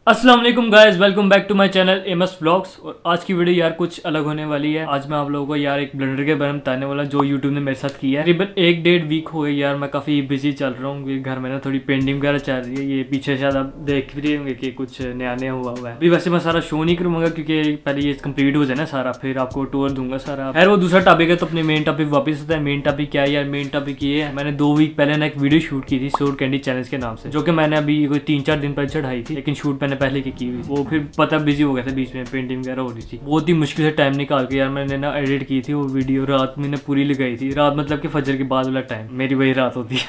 अस्सलाम वालेकुम guys, welcome back to my channel MS vlogs. और आज की वीडियो यार कुछ अलग होने वाली है। आज मैं आप लोगों को यार एक ब्लेंडर के बारे में बताने वाला जो यूट्यूब ने मेरे साथ किया है। तकरीबन 1-1.5 वीक हो गए यार, मैं काफ़ी बिजी चल रहा हूँ। घर में ना थोड़ी पेंटिंग वगैरह चल रही है। ये पीछे शायद आप देख भी रहे होंगे कि कुछ नया नया हुआ है। अभी वैसे मैं सारा शो नहीं करूँगा क्योंकि पहले ये कंप्लीट हो जाए ना सारा, फिर आपको टूर दूंगा सारा। खैर वो दूसरा टॉपिक है, तो अपने मेन टॉपिक वापस आता है। मेन टॉपिक क्या है यार? मेन टॉपिक ये है, मैंने 2 वीक पहले ना एक वीडियो शूट की थी सोर कैंडी चैलेंज के नाम से, जो कि मैंने अभी कोई 3-4 दिन पहले चढ़ाई थी, लेकिन शूट मैंने पहले की हुई। वो फिर पता बिजी हो गया था, बीच में पेंटिंग वगैरह हो रही थी। बहुत ही मुश्किल से टाइम निकाल के यार मैंने ना एडिट की थी वो वीडियो। रात मैंने पूरी लगाई थी, रात मतलब कि फजर के बाद वाला टाइम, मेरी वही रात होती है।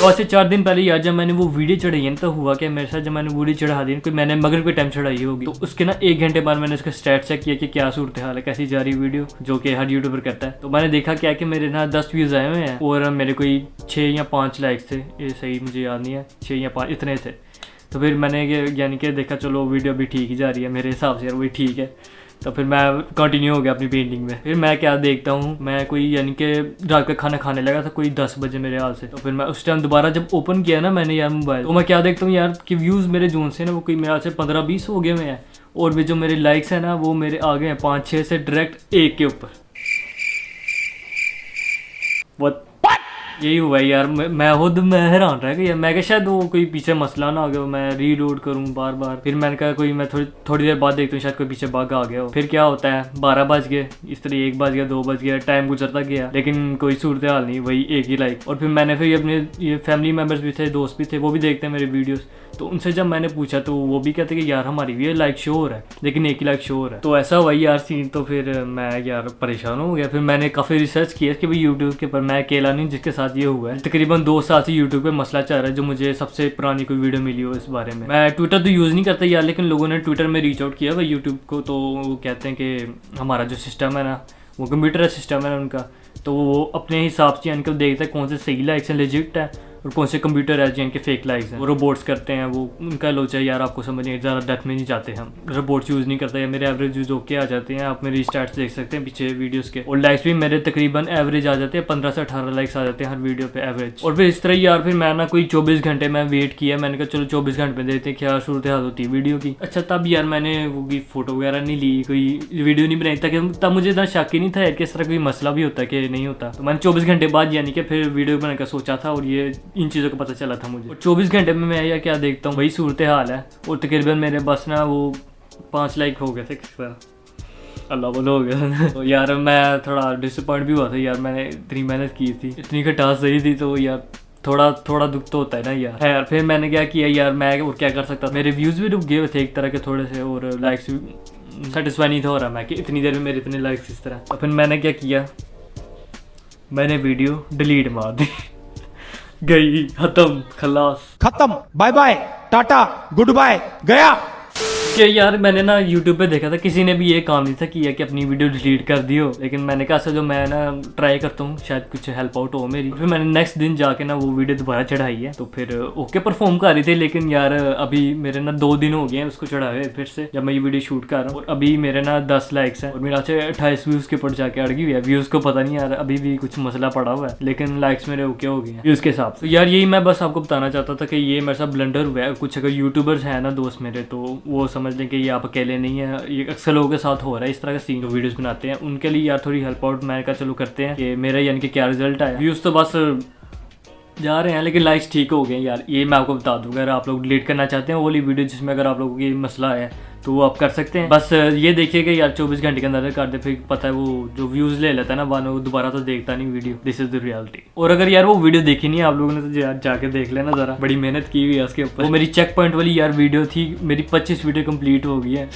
तो आज से 4 दिन पहले यार जब मैंने वो वीडियो चढ़ाई है ना, तो हुआ क्या मेरे साथ, जब मैंने वीडियो चढ़ा दी कोई मैंने मगरिब के टाइम चढ़ाई होगी, तो उसके ना 1 घंटे बाद मैंने उसका स्टैट चेक किया कि क्या सूरत हाल है, कैसी जा रही वीडियो, जो कि हर यूट्यूबर करता है। तो मैंने देखा क्या कि मेरे ना 10 व्यूज़ आए हुए हैं और मेरे कोई 6 या 5 लाइक्स थे। ये सही मुझे याद नहीं है, 6 या 5 इतने थे। तो फिर मैंने यानी कि देखा चलो वीडियो भी ठीक ही जा रही है मेरे हिसाब से यार, वही ठीक है। तो फिर मैं कंटिन्यू हो गया अपनी पेंटिंग में। फिर मैं क्या देखता हूँ, मैं कोई यानी कि रात का खाना खाने लगा था कोई 10 बजे मेरे हाल से। तो फिर मैं उस टाइम दोबारा जब ओपन किया ना मैंने यार मोबाइल, तो मैं क्या देखता हूँ यार कि व्यूज़ मेरे जोन से ना वो कोई मेरे हाल से 15-20 हो गए हुए हैं। और भी जो मेरे लाइक्स हैं ना वो मेरे आ गए हैं 5-6 से डायरेक्ट 1 के ऊपर। बहुत यही हुआ है यार। मैं खुद मैं हैरान रह गया। मैं क्या शायद वो कोई पीछे मसला ना आ गया, मैं रीलोड करूँ बार बार। फिर मैंने कहा कोई मैं थोड़ी देर बाद देखता हूँ शायद कोई पीछे बग आ गया हो। फिर क्या होता है 12 बज गए, इस तरह 1 बज गया, 2 बज गया, टाइम गुजरता गया, लेकिन कोई सूरत हाल नहीं, वही 1 ही लाइक। और फिर मैंने फिर अपने ये फैमिली मेम्बर्स भी थे, दोस्त भी थे, वो भी देखते हैं मेरे वीडियोज़। तो उनसे जब मैंने पूछा तो वो भी कहते कि यार हमारी भी लाइक शो हो रहा है, लेकिन 1 ही लाइक शो हो रहा है। तो ऐसा हुआ यार सीन। तो फिर मैं यार परेशान हो गया। फिर मैंने काफ़ी रिसर्च किया कि भाई यूट्यूब के ऊपर मैं अकेला नहीं जिसके साथ ये हुआ है। तकरीबन 2 साल से यूट्यूब पे मसला चल रहा है, जो मुझे सबसे पुरानी कोई वीडियो मिली हो इस बारे में। मैं ट्विटर तो यूज़ नहीं करता यार, लेकिन लोगों ने ट्विटर में रीच आउट किया भाई यूट्यूब को। तो वो कहते हैं कि हमारा जो सिस्टम है ना, वो कंप्यूटर सिस्टम है ना उनका, तो वो अपने हिसाब से इनको देखता है कौन से सही लाइक्स हैं, लेजिट है, और कौन से कंप्यूटर है जिनके फेक लाइक्स हैं। वो रोबोट्स करते हैं, वो उनका लोचा यार आपको समझिए, ज़्यादा डेप्थ में नहीं जाते हम। रोबोट्स यूज़ नहीं करते, मेरे एवरेज यूज़ होके आ जाते हैं। आप मेरी स्टैट्स देख सकते हैं पीछे वीडियोस के, और लाइक्स भी मेरे तकरीबन एवरेज आ जाते हैं, 15 से 18 लाइक्स आ जाते हैं हर वीडियो पे एवरेज। और फिर इस तरह यार फिर मैं ना कोई 24 घंटे मैं वेट किया। मैंने कहा चलो 24 घंटे में देखते हैं क्या सूरत हाल होती है वीडियो की। अच्छा तब यार मैंने वो की फ़ोटो वगैरह नहीं ली, कोई वीडियो नहीं बनाई, ताकि तब मुझे इतना शक ही नहीं था कि इस तरह कोई मसला भी होता है कि नहीं होता। तो मैंने 24 घंटे बाद यानी कि फिर वीडियो बनाने का सोचा था, और ये इन चीज़ों का पता चला था मुझे। और 24 घंटे में मैं या क्या देखता हूँ वही सूरत हाल है। और तकरीबन मेरे बस ना वो 5 लाइक हो गए थे, अल्लाह बोलो हो गया। तो यार मैं थोड़ा डिसअपॉइंट भी हुआ था यार, मैंने इतनी मेहनत की थी, इतनी खटास सही थी, तो यार थोड़ा दुख तो होता है ना यार। फिर मैंने क्या किया यार, मैं और क्या कर सकता, मेरे व्यूज़ भी रुक गए थे एक तरह के थोड़े से, और लाइक्स भी सेटिस्फाई नहीं था हो रहा मैं कि इतनी देर में मेरे इतने लाइक्स इस तरह। तो फिर मैंने क्या किया, मैंने वीडियो डिलीट मार दी। गई, खत्म, खलास, खत्म, bye bye, tata, goodbye, गया। कि यार मैंने ना यूट्यूब पे देखा था किसी ने भी ये काम नहीं था किया कि अपनी वीडियो डिलीट कर दी हो, लेकिन मैंने कहा जो मैं ना ट्राई करता हूँ शायद कुछ हेल्प आउट हो मेरी। फिर मैंने नेक्स्ट दिन जाके ना वो वीडियो दोबारा चढ़ाई है। तो फिर ओके परफॉर्म कर रही थी, लेकिन यार अभी मेरे ना 2 दिन हो गए हैं उसको चढ़ाए फिर से, जब मैं ये वीडियो शूट कर रहा हूँ। और अभी मेरे ना 10 लाइक्स हैं, और मेरा 28 व्यूज़ के ऊपर जाके अड़गी हुई है। व्यूज़ को पता नहीं यार, अभी भी कुछ मसला पड़ा हुआ है, लेकिन लाइक्स मेरे ओके हो गए हैं व्यूज़ के हिसाब से। तो यार यही मैं बस आपको बताना चाहता था कि ये मेरे साथ ब्लंडर हुआ है। कुछ अगर यूट्यूबर्स हैं ना दोस्त मेरे, तो वो समझ लें कि ये आप अकेले नहीं है, ये अक्सर लोगों के साथ हो रहा है इस तरह का सीन, जो वीडियोस बनाते हैं उनके लिए यार थोड़ी हेल्प आउट मैं का चलो करते हैं कि मेरा यानी कि क्या रिजल्ट आया। व्यूज़ तो बस जा रहे हैं, लेकिन लाइक्स ठीक हो गए यार, ये मैं आपको बता दूँ। अगर आप लोग डिलीट करना चाहते हैं वो वाली वीडियो जिसमें अगर आप लोगों की मसला है तो वो आप कर सकते हैं। बस ये देखिएगा यार 24 घंटे के अंदर कर दे, फिर पता है वो जो व्यूज़ ले लेता है ना वानो, वो दोबारा तो देखता नहीं video. This is the reality. और अगर यार वो वीडियो देखी नहीं है आप लोगों ने, तो यार जाके देख लेना ज़रा, बड़ी मेहनत की हुई है उसके ऊपर। वो मेरी चेक पॉइंट वाली यार वीडियो थी, मेरी 25 वीडियो कंप्लीट हो गई है।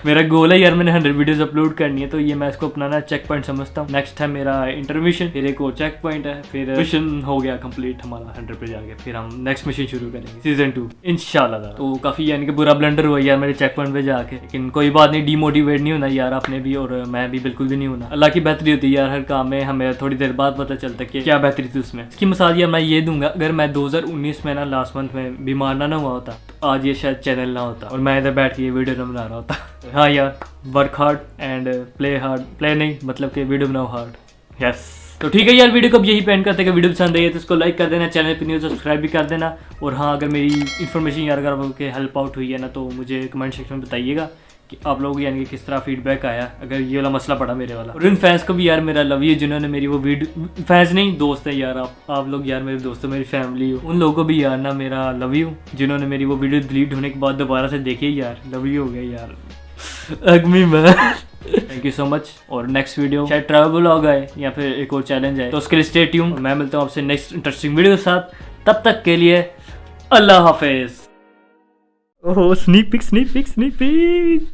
मेरा गोल है यार मैंने 100 वीडियोस अपलोड करनी है, तो ये मैं इसको अपना ना चेक पॉइंट समझता हूँ। नेक्स्ट है मेरा इंटरमिशन, फिर एक और चेक पॉइंट है, फिर मिशन हो गया कंप्लीट हमारा 100 पे जाके, फिर हम नेक्स्ट मिशन शुरू करेंगे सीजन 2 इंशाल्लाह। तो काफ़ी यानी कि बुरा ब्लंडर हुआ यार मेरे चेक पॉइंट पे जाके, लेकिन कोई बात नहीं, डीमोटिवेट नहीं होना यार आपने भी, और मैं भी बिल्कुल भी नहीं होना। अल्लाह की बेहतरी होती है यार हर काम में, हमें थोड़ी देर बाद पता चलता है कि क्या बेहतरी थी उसमें। इसकी मिसाल यार मैं ये दूंगा, अगर मैं 2019 में ना लास्ट मंथ में बीमार ना हुआ होता तो आज ये शायद चैनल ना होता, और मैं इधर बैठ के ये वीडियो ना बना रहा होता। हाँ यार, work hard and play hard, play नहीं मतलब कि वीडियो बनाओ हार्ड। यस। तो ठीक है यार, वीडियो को अब यही पेंड करते हैं कि वीडियो पसंद आई है तो इसको लाइक कर देना, चैनल पे न्यू सब्सक्राइब भी कर देना। और हाँ, अगर मेरी इन्फॉर्मेशन यार अगर आपके हेल्प आउट हुई है ना, तो मुझे कमेंट सेक्शन में बताइएगा कि आप लोग यानी कि किस तरह फीडबैक आया अगर ये वाला मसला पड़ा मेरे वाला। और इन फैंस को भी यार मेरा लव यू, जिन्होंने मेरी वो वीडियो, फैंस नहीं दोस्त है यार, आप लोग यार मेरे दोस्त हो, मेरी फैमिली हो, उन लोगों को भी यार ना मेरा लव यू, जिन्होंने मेरी वो वीडियो डिलीट होने के बाद दोबारा से देखी यार, लव यू हो गया यार अगमी मैं। Thank you so much. और नेक्स्ट वीडियो शायद ट्रैवल व्लॉग आए या फिर एक और चैलेंज आए, तो उसके लिए स्टे ट्यून्ड। मैं मिलता हूँ आपसे नेक्स्ट इंटरेस्टिंग वीडियो के साथ, तब तक के लिए अल्लाह हाफिज। ओह स्नीक पिक।